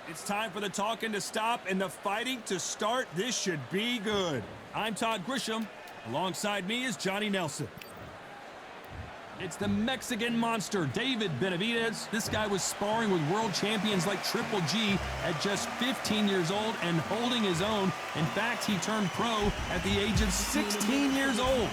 It's time for the talking to stop and the fighting to start. This should be good. I'm Todd Grisham. Alongside me is Johnny Nelson. It's the Mexican monster, David Benavides. This guy was sparring with world champions like Triple G at just 15 years old and holding his own. In fact, he turned pro at the age of 16 years old.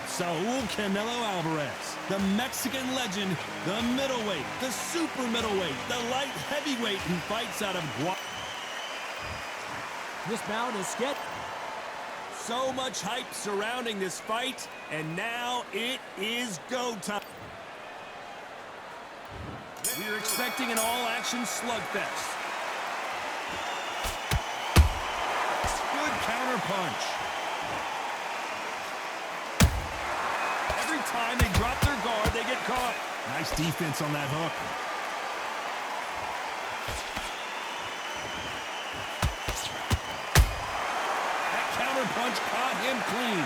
Saúl Canelo Alvarez, the Mexican legend, the middleweight, the super middleweight, the light heavyweight who fights out of Guadalajara. This bout is sketchy. So much hype surrounding this fight, and now it is go time. We're expecting an all-action slugfest. Good counter punch. Every time they drop their guard, they get caught. Nice defense on that hook. Punch caught him clean.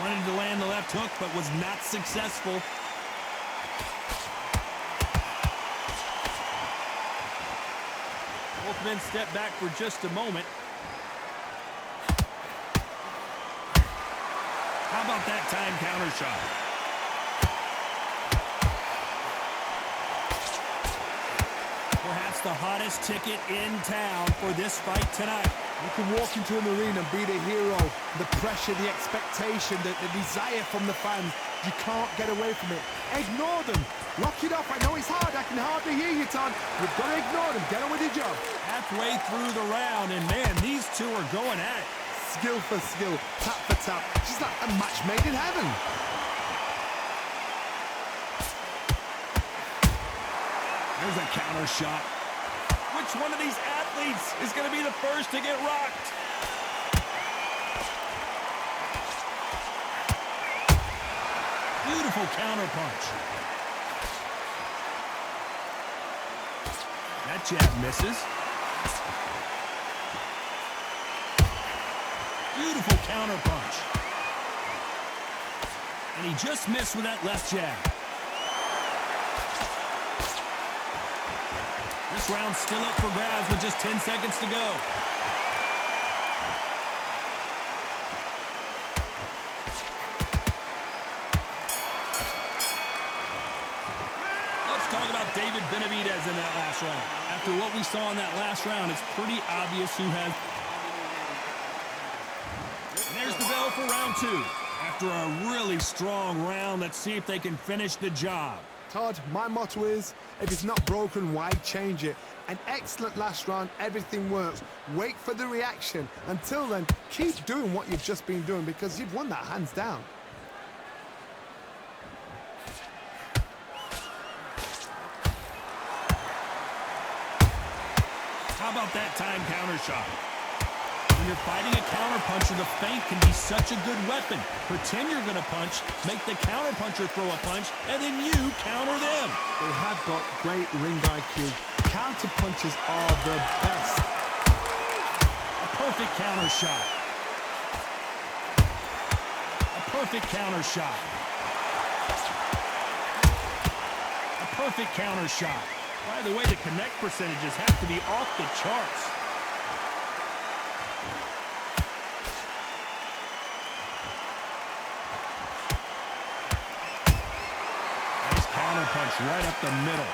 Wanted to land the left hook, but was not successful. Both men step back for just a moment. How about that time counter shot? Perhaps the hottest ticket in town for this fight tonight. You can walk into an arena and be the hero. The pressure, the expectation, the desire from the fans. You can't get away from it. Ignore them. Rock it off. I know it's hard. I can hardly hear you, Todd. You've got to ignore them. Get on with your job. Halfway through the round, and man, these two are going at it. Skill for skill, tap for tap. Just like a match made in heaven. There's a counter shot. Which one of these athletes is going to be the first to get rocked? Beautiful counter punch. That jab misses. Beautiful counter punch. And he just missed with that left jab. This round's still up for grabs with just 10 seconds to go. Let's talk about David Benavides in that last round. After what we saw in that last round, it's pretty obvious who has. And there's the bell for round two. After a really strong round, let's see if they can finish the job. Todd, my motto is, if it's not broken, why change it? An excellent last round, everything works. Wait for the reaction. Until then, keep doing what you've just been doing because you've won that hands down. How about that time counter shot? When you're fighting a counterpuncher, the feint can be such a good weapon. Pretend you're going to punch, make the counterpuncher throw a punch, and then you counter them. They have got great ring IQ. Counterpunchers are the best. A perfect counter shot. A perfect counter shot. A perfect counter shot. By the way, the connect percentages have to be off the charts. Punch right up the middle.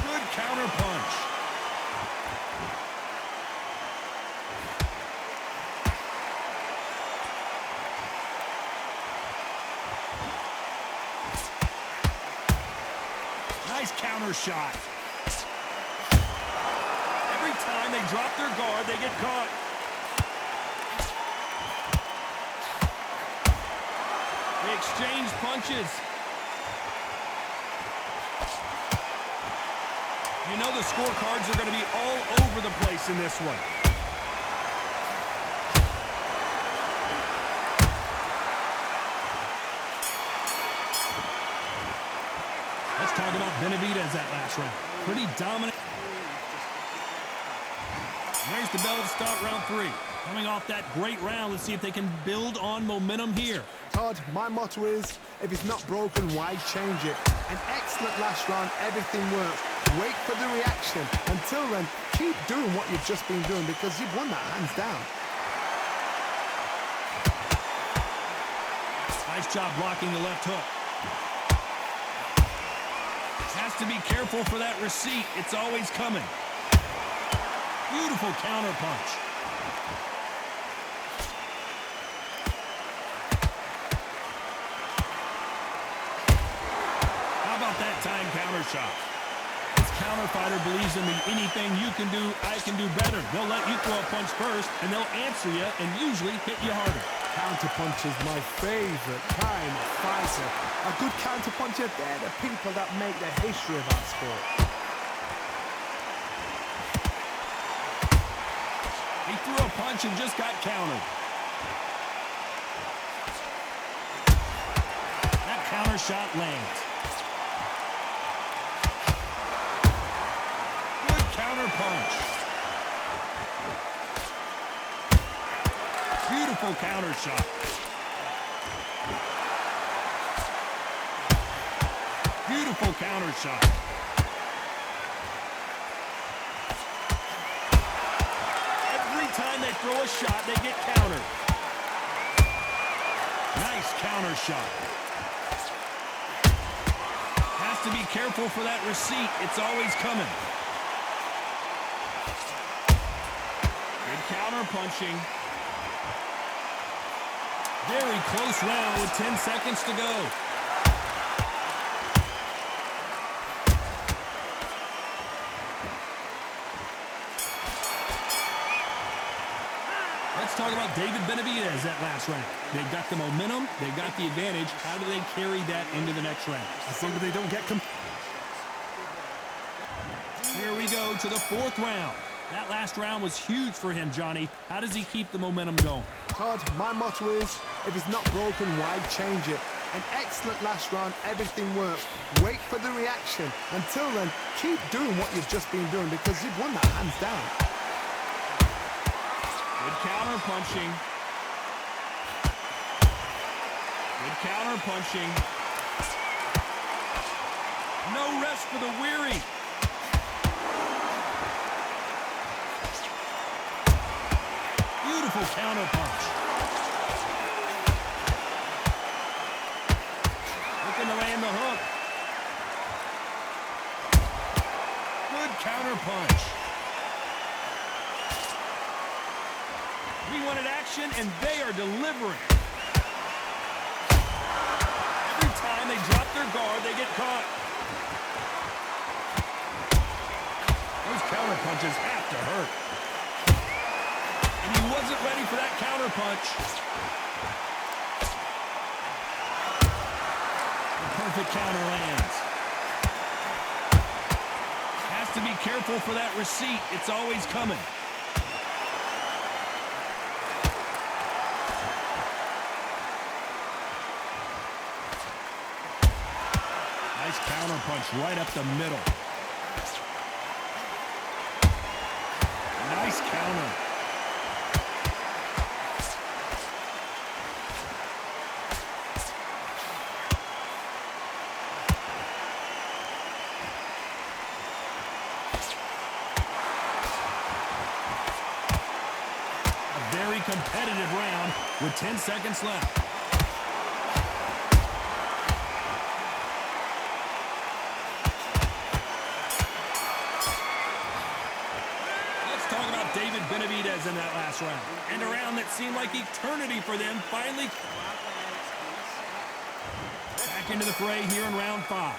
Good counter punch. Nice counter shot. Time they drop their guard, they get caught. They exchange punches. You know the scorecards are going to be all over the place in this one. Let's talk about Benavides that last round. Pretty dominant. There's the bell to start round 3. Coming off that great round, let's see if they can build on momentum here. Todd, my motto is, if it's not broken, why change it? An excellent last round, everything works. Wait for the reaction. Until then, keep doing what you've just been doing because you've won that hands down. Nice job blocking the left hook. Has to be careful for that receipt. It's always coming. Beautiful counter punch. How about that time counter shot? This counter fighter believes in me. Anything you can do, I can do better. They'll let you throw a punch first, and they'll answer you and usually hit you harder. Counter punch is my favorite kind of fighter. A good counter puncher, they're the people that make the history of our sport. He threw a punch and just got countered. That counter shot lands. Good counter punch. Beautiful counter shot. Beautiful counter shot. Every time they throw a shot, they get countered. Nice counter shot. Has to be careful for that receipt. It's always coming. Good counter punching. Very close round with 10 seconds to go. Let's talk about David Benavides that last round. They've got the momentum. They've got the advantage. How do they carry that into the next round? As long as they don't get Here we go to the 4th round. That last round was huge for him, Johnny. How does he keep the momentum going? Todd, my motto is, if it's not broken, why change it? An excellent last round, everything works. Wait for the reaction. Until then, keep doing what you've just been doing because you've won that hands down. Good counter punching. Good counter punching. No rest for the weary. Beautiful counter punch. Looking to land the hook. Good counter punch. We wanted action, and they are delivering. Every time they drop their guard, they get caught. Those counter punches have to hurt. And he wasn't ready for that counter punch. The perfect counter lands. Has to be careful for that receipt. It's always coming. Nice counter punch right up the middle. Nice counter. A very competitive round with 10 seconds left. David Benavides in that last round. And a round that seemed like eternity for them finally back into the fray here in round 5.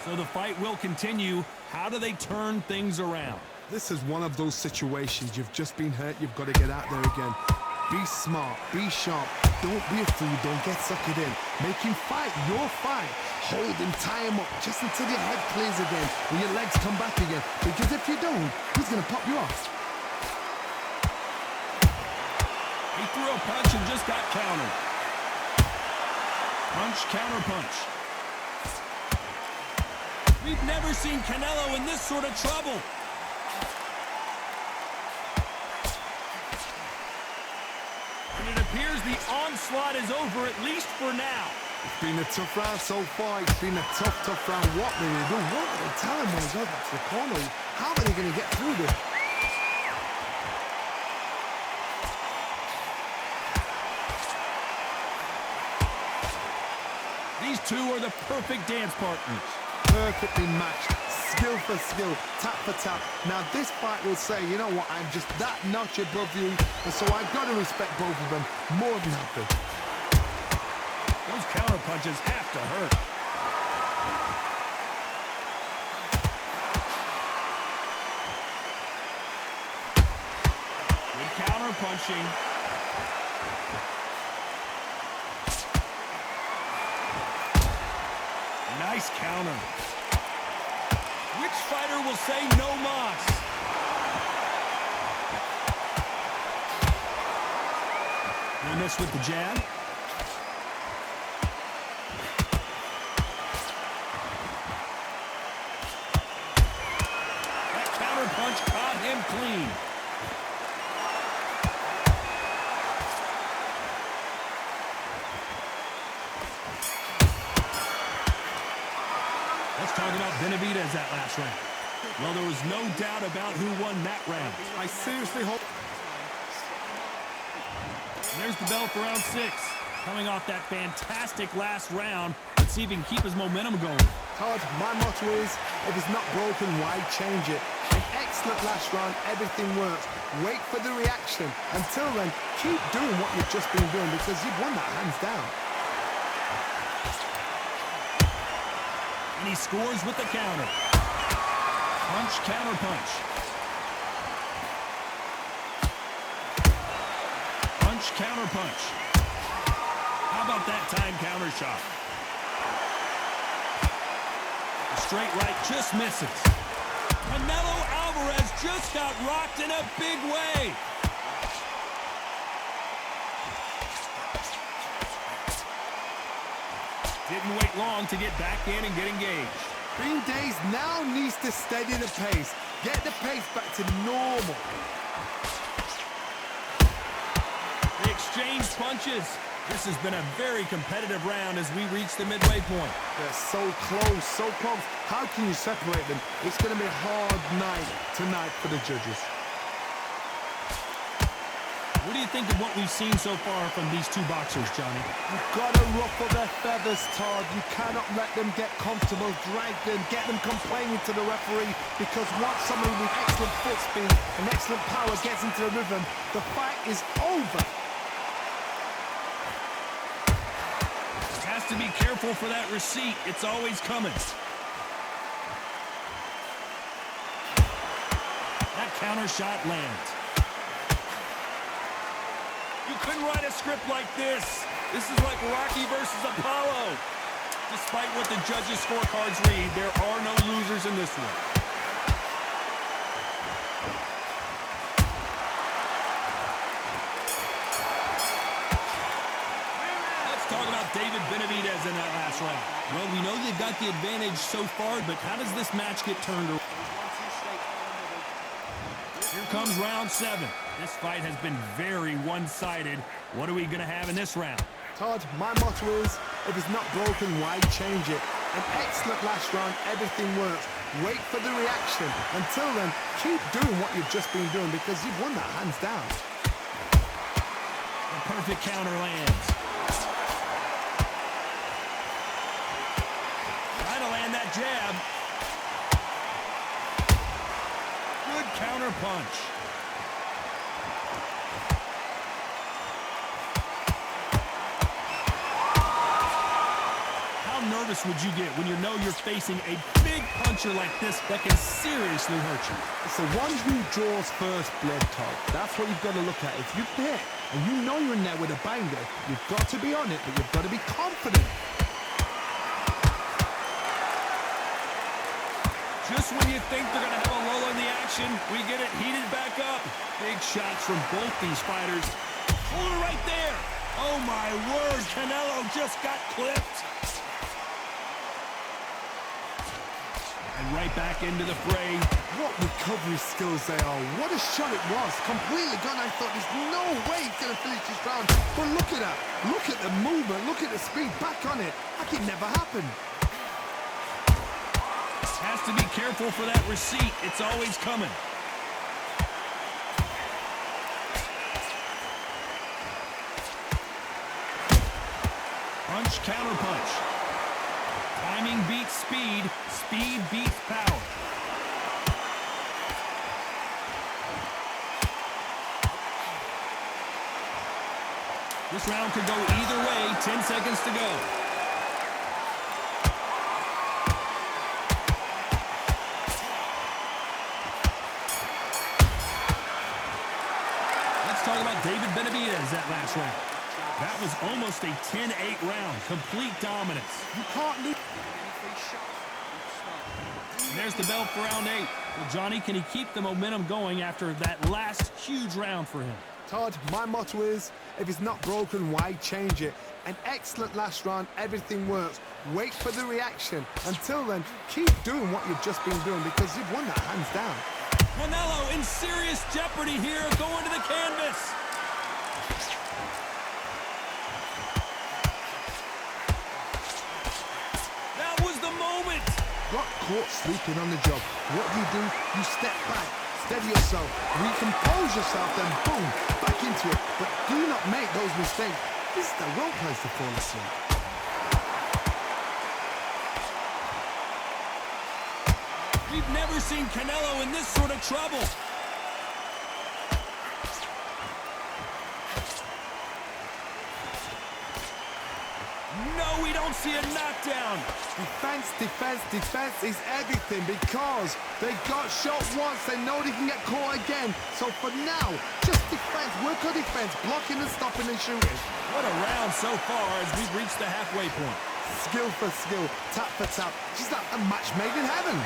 So the fight will continue. How do they turn things around? This is one of those situations. You've just been hurt. You've got to get out there again. Be smart. Be sharp. Don't be a fool. Don't get suckered in. Make him fight your fight. Hold him, tie him up just until your head clears again and your legs come back again. Because if you don't, he's going to pop you off. He threw a punch and just got countered. Punch, counter punch. We've never seen Canelo in this sort of trouble. And it appears the onslaught is over, at least for now. It's been a tough round so far. It's been a tough round. What will they do? What will they tell him when he goes back to the corner? How are they going to get through this? These two are the perfect dance partners. Perfectly matched, skill for skill, tap for tap. Now this fight will say, you know what, I'm just that notch above you, and so I've got to respect both of them more than happy. Those counter punches have to hurt. Good counter punching. Nice counter. Which fighter will say no mas? No miss with the jab. That counter punch caught him clean. Let's talk about Benavides that last round. Well, there was no doubt about who won that round. I seriously hope... And there's the bell for round 6. Coming off that fantastic last round. Let's see if he can keep his momentum going. Todd, my motto is, if it's not broken, why change it? An excellent last round, everything works. Wait for the reaction. Until then, keep doing what you've just been doing because you've won that hands down. And he scores with the counter. Punch, counter punch. Punch, counter punch. How about that time counter shot? The straight right just misses. Canelo Alvarez just got rocked in a big way. Didn't wait long to get back in and get engaged. Green Days now needs to steady the pace. Get the pace back to normal. They exchanged punches. This has been a very competitive round as we reach the midway point. They're so close, so close. How can you separate them? It's going to be a hard night tonight for the judges. What do you think of what we've seen so far from these two boxers, Johnny? You've got to ruffle their feathers, Todd. You cannot let them get comfortable, drag them, get them complaining to the referee, because once somebody with excellent foot speed and excellent power gets into the rhythm, the fight is over. Has to be careful for that receipt. It's always coming. That counter shot lands. You couldn't write a script like this. This is like Rocky versus Apollo. Despite what the judges' scorecards read, there are no losers in this one. Let's talk about David Benavides in that last round. Well, we know they've got the advantage so far, but how does this match get turned around? Here comes round 7. This fight has been very one-sided. What are we going to have in this round? Todd, my motto is, if it's not broken, why change it? An excellent last round, everything works. Wait for the reaction. Until then, keep doing what you've just been doing because you've won that hands down. The perfect counter lands. Trying to land that jab. Good counter punch. How nervous would you get when you know you're facing a big puncher like this that can seriously hurt you? It's the one who draws first blood, Todd. That's what you've got to look at. If you're there and you know you're in there with a banger, you've got to be on it, but you've got to be confident. Just when you think they're going to have a lull in the action, we get it heated back up. Big shots from both these fighters. Hold it right there. Oh, my word. Canelo just got clipped. And right back into the fray. What recovery skills they are. What a shot it was. Completely gone. I thought there's no way he's going to finish this round. But look at that. Look at the movement. Look at the speed. Back on it. Like it never happened. Has to be careful for that receipt. It's always coming. Punch, counter punch. Timing beats speed. Speed beats power. This round could go either way. 10 seconds to go. Let's talk about David Benavides that last round. That was almost a 10-8 round. Complete dominance. You can't lose. And there's the bell for round 8. Well, Johnny, can he keep the momentum going after that last huge round for him? Todd, my motto is, if it's not broken, why change it? An excellent last round, everything works. Wait for the reaction. Until then, keep doing what you've just been doing because you've won that hands down. Canelo in serious jeopardy here, going to the canvas. That was the moment. Got caught sleeping on the job. What do? You step back, steady yourself, recompose yourself, then boom, back into it. But do not make those mistakes. This is the wrong place to fall asleep. We've never seen Canelo in this sort of trouble. No, we don't see a knockdown. Defense, defense, defense is everything because they got shot once. They know they can get caught again. So for now, just defense, work on defense, blocking and stopping and shooting. What a round so far as we've reached the halfway point. Skill for skill, tap for tap. Just like a match made in heaven.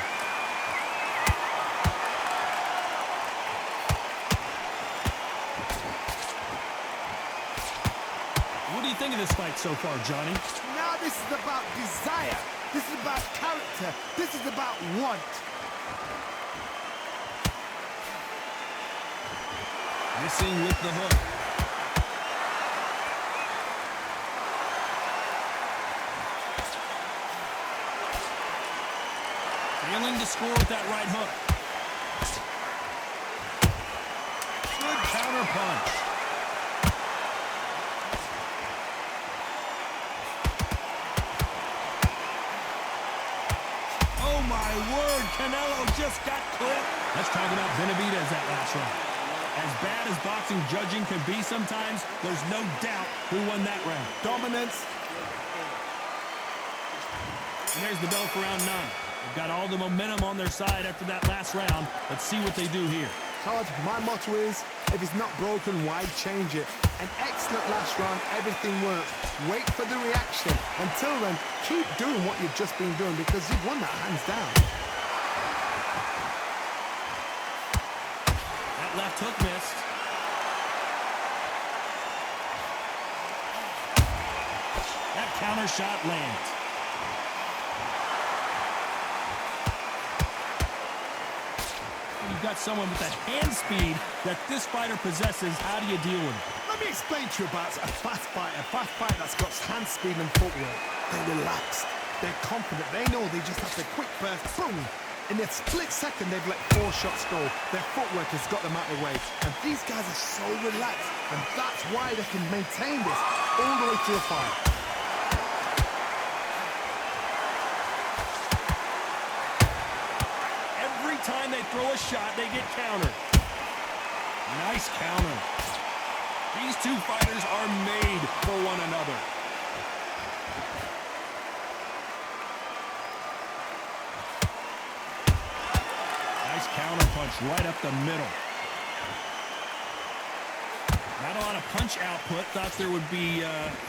What do you think of this fight so far, Johnny? Now this is about desire. This is about character. This is about want. Missing with the hook. Failing to score with that right hook. Good counter punch. Oh my word, Canelo just got clipped. Let's talk about Benavides that last round. As bad as boxing judging can be sometimes, there's no doubt who won that round. Dominance. And there's the bell for round 9. They've got all the momentum on their side after that last round. Let's see what they do here. Todd, my motto is, if it's not broken, why change it? An excellent last round, everything works. Wait for the reaction. Until then, keep doing what you've just been doing because you've won that hands down. That left hook missed. That counter shot lands. You've got someone with that hand speed that this fighter possesses. How do you deal with it? Let me explain to you about a fast fighter that's got hand speed and footwork. They're relaxed, they're confident, they know they just have to quick burst, boom. In a split second, they've let 4 shots go. Their footwork has got them out of the way. And these guys are so relaxed, and that's why they can maintain this all the way through a fight. Every time they throw a shot, they get countered. Nice counter. These two fighters are made for one another. Nice counter punch right up the middle. Not a lot of punch output. Thought there would be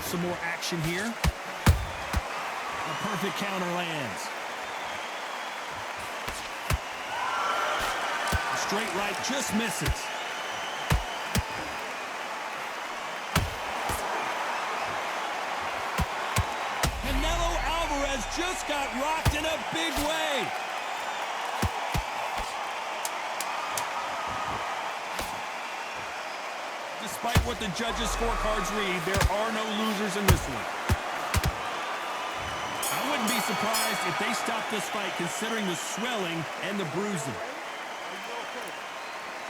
some more action here. A perfect counter lands. A straight right just misses. Canelo Alvarez just got rocked in a big way. despite what the judges' scorecards read, there are no losers in this one. I wouldn't be surprised if they stopped this fight considering the swelling and the bruising.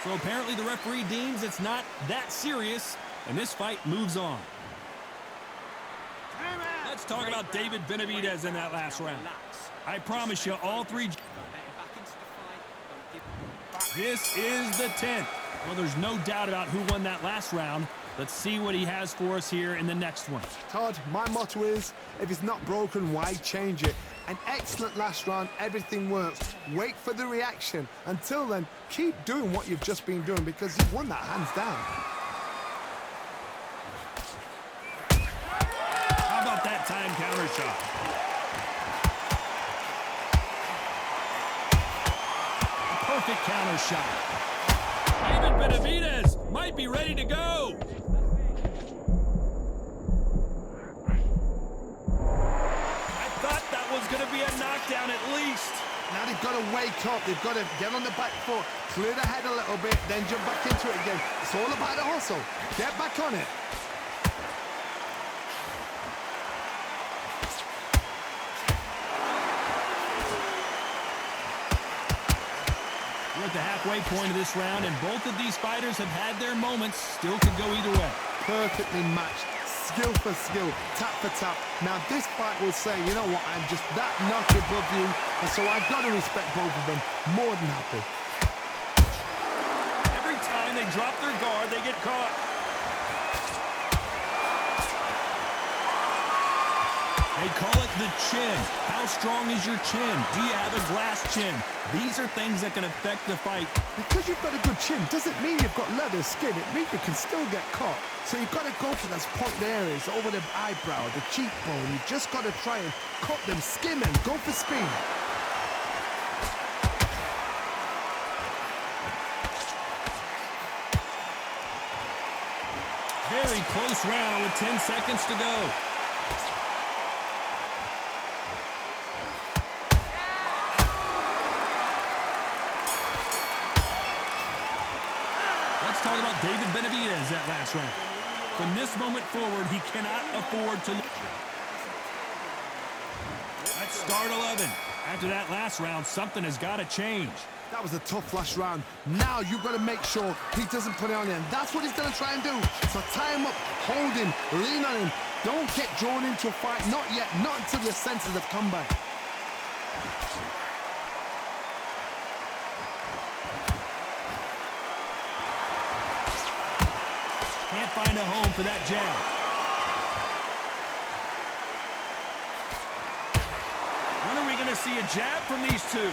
So apparently the referee deems it's not that serious, and this fight moves on. Let's talk about David Benavides in that last round. I promise you, all three... This is the 10th. Well, there's no doubt about who won that last round. Let's see what he has for us here in the next one. Todd, my motto is, if it's not broken, why change it? An excellent last round, everything works. Wait for the reaction. Until then, keep doing what you've just been doing because you've won that hands down. How about that time counter shot? Perfect counter shot. David Benavides might be ready to go. I thought that was going to be a knockdown at least. Now they've got to wake up. They've got to get on the back foot, clear the head a little bit, then jump back into it again. It's all about the hustle. Get back on it. We're at the halfway point of this round, and both of these fighters have had their moments. Still could go either way. Perfectly matched. Skill for skill, tap for tap. Now this fight will say, you know what, I'm just that notch above you, and so I've got to respect both of them. More than happy. Every time they drop their guard, they get caught. They call it the chin. How strong is your chin? Do you have a glass chin? These are things that can affect the fight. Because you've got a good chin doesn't mean you've got leather skin. It means you can still get caught. So you've got to go for those point areas over the eyebrow, the cheekbone. You've just got to try and cut them, skim them, go for speed. Very close round with 10 seconds to go. Let's talk about David Benavides that last round. From this moment forward, he cannot afford to lose. Let's start 11. After that last round, something has got to change. That was a tough last round. Now you've got to make sure he doesn't put it on him. That's what he's going to try and do. So tie him up, hold him, lean on him. Don't get drawn into a fight. Not yet. Not until your senses have come back. Can't find a home for that jab. When are we going to see a jab from these two?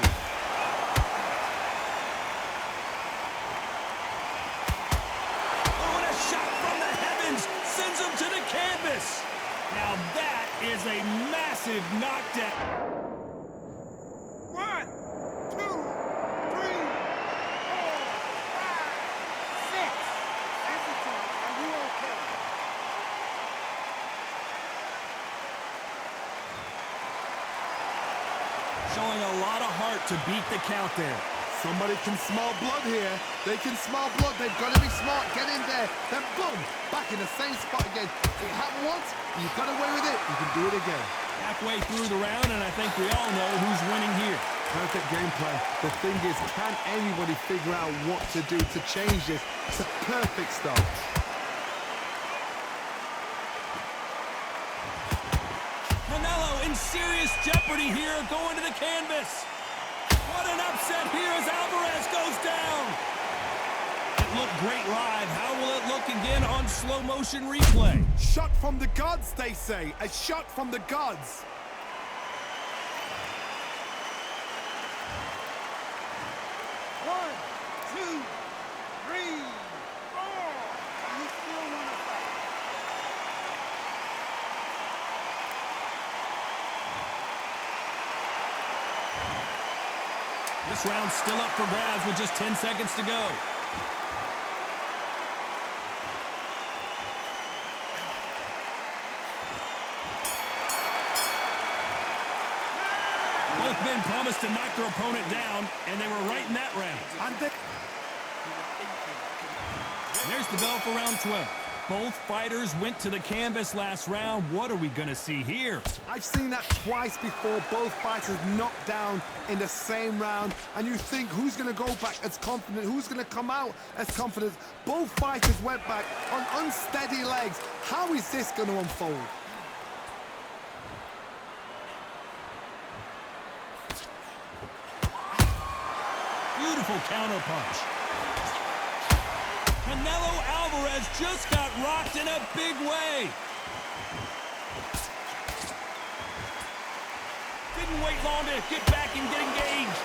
Oh, and a shot from the heavens sends him to the canvas. Now that is a massive knockdown. 1, 2, 3, 4, 5, 6. Attitude, are you okay? Showing a lot of heart to beat the count there. Somebody can smell blood here. They can smell blood. They've got to be smart. Get in there. Then boom, back in the same spot again. It happened once. You got away with it. You can do it again. Halfway through the round, and I think we all know who's winning here. Perfect game plan. The thing is, can anybody figure out what to do to change this? It's a perfect start. Canelo in serious jeopardy here, going to the canvas. What an upset here as Alvarez goes down. It looked great live. How will it look again on slow motion replay? Shot from the gods, they say. A shot from the gods. One, two, three, four. You still want to fight? This round's still up for grabs with just 10 seconds to go. Both men promised to knock their opponent down, and they were right in that round. And they... There's the bell for round 12. Both fighters went to the canvas last round. What are we going to see here? I've seen that twice before, both fighters knocked down in the same round, and you think who's going to go back as confident, who's going to come out as confident. Both fighters went back on unsteady legs. How is this going to unfold? Beautiful counter punch. Canelo Alvarez just got rocked in a big way. Didn't wait long to get back and get engaged.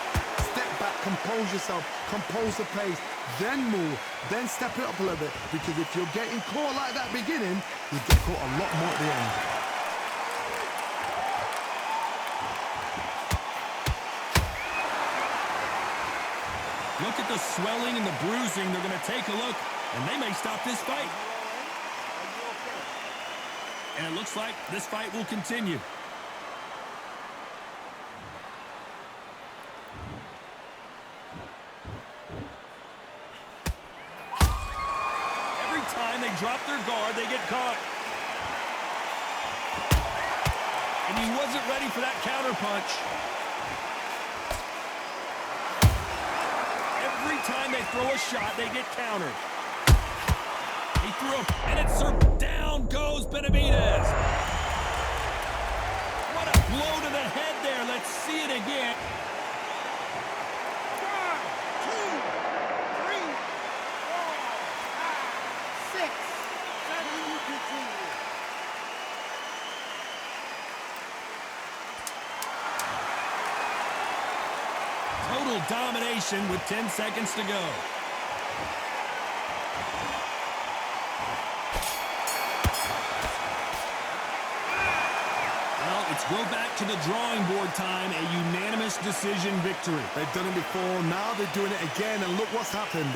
Step back, compose yourself, compose the pace, then move, then step it up a little bit, because if you're getting caught like that beginning, you get caught a lot more at the end. Look at the swelling and the bruising. They're going to take a look, and they may stop this fight. And it looks like this fight will continue. Every time they drop their guard, they get caught. And he wasn't ready for that counter punch. Every time they throw a shot, they get countered. He threw him, and it's served. Down goes Benavides. What a blow to the head there. Let's see it again. 1, 2, 3, 4, 5, 6, 7, you continue. Total domination with 10 seconds to go. Well, it's go back to the drawing board time, a unanimous decision victory. They've done it before, now they're doing it again, and look what's happened.